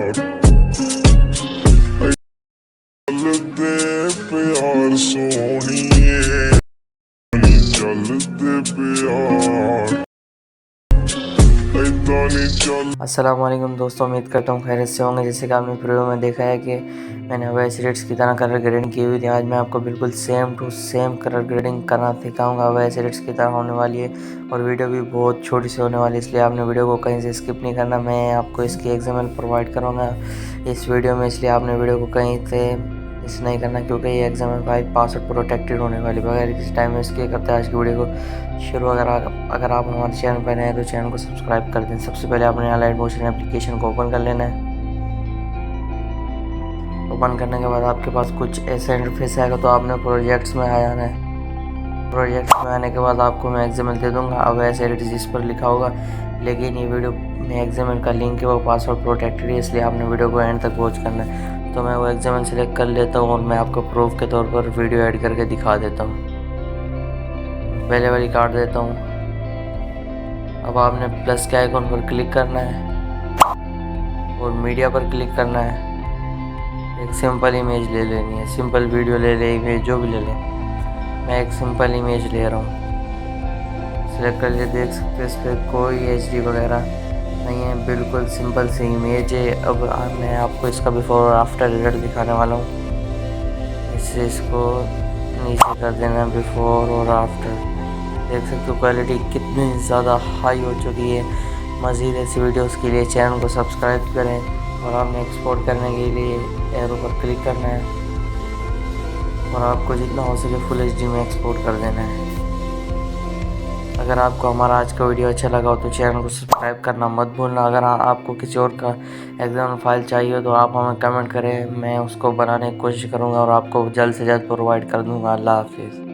चलते प्यार सोनिए, चलते प्यार अस्सलाम वालेकुम दोस्तों, उम्मीद करता हूँ खैरियत से होंगे। जैसे कि आपने प्रीव्यू में देखा है कि मैंने हवाई सीरीट्स की तरह कलर ग्रेडिंग की हुई थी। आज मैं आपको बिल्कुल same to same colour grading करना सिखाऊंगा। हवाई सीरीट्स की तरह होने वाली है और वीडियो भी बहुत छोटी सी होने वाली है, इसलिए आपने वीडियो को कहीं से स्किप नहीं करना। मैं आपको इसकी एग्जाम्पल प्रोवाइड करूँगा इस वीडियो में, इसलिए आपने वीडियो को कहीं से मिस नहीं करना, क्योंकि ये एग्जाम फाइल पासवर्ड प्रोटेक्टेड होने वाली। बगैर किसी टाइम वेस्ट किए करते हैं आज की वीडियो को शुरू। अगर आप हमारे चैनल पर नए हैं तो चैनल को सब्सक्राइब कर दें। सबसे पहले आपने यहाँ लाइट मोशन एप्लीकेशन को ओपन कर लेना है। ओपन करने के बाद आपके पास कुछ ऐसा इंटरफेस आएगा, तो आपने प्रोजेक्ट्स में आ जाना है। प्रोजेक्ट्स में आने के बाद आपको मैं एग्जाम्पल दे दूँगा। अब ऐसे एडिट जिस पर लिखा होगा, लेकिन ये वीडियो में एग्जाम्पल का लिंक है वो पासवर्ड प्रोटेक्टेड है, इसलिए आपने वीडियो को एंड तक वॉच करना है। तो मैं वो एग्जाम्पल सेलेक्ट कर लेता हूँ और मैं आपको प्रूफ के तौर पर वीडियो ऐड करके दिखा देता हूँ। पहले वाली काट देता हूँ। अब आपने प्लस के आइकॉन पर क्लिक करना है और मीडिया पर क्लिक करना है। एक सिंपल इमेज ले लेनी है, सिंपल वीडियो ले ले, इमेज जो भी ले ले। मैं एक सिंपल इमेज ले रहा हूँ, सिलेक्ट कर लिए। देख सकते हैं इस पर कोई HD वगैरह नहीं है, बिल्कुल सिंपल सी इमेज है। अब मैं आपको इसका बिफोर और आफ्टर रिजल्ट दिखाने वाला हूँ। इससे इसको नीचे कर देना, बिफोर और आफ्टर। देख सकते हो क्वालिटी कितनी ज़्यादा हाई हो चुकी है। मज़ीद ऐसी वीडियोस के लिए चैनल को सब्सक्राइब करें और आपने एक्सपोर्ट करने के लिए एरो पर क्लिक करना है और आपको जितना हो सके फुल HD में एक्सपोर्ट कर देना है। अगर आपको हमारा आज का वीडियो अच्छा लगा हो तो चैनल को सब्सक्राइब करना मत भूलना। अगर आपको किसी और का एग्जाम फाइल चाहिए हो तो आप हमें कमेंट करें, मैं उसको बनाने की कोशिश करूँगा और आपको जल्द से जल्द प्रोवाइड कर दूँगा। अल्लाह हाफिज़।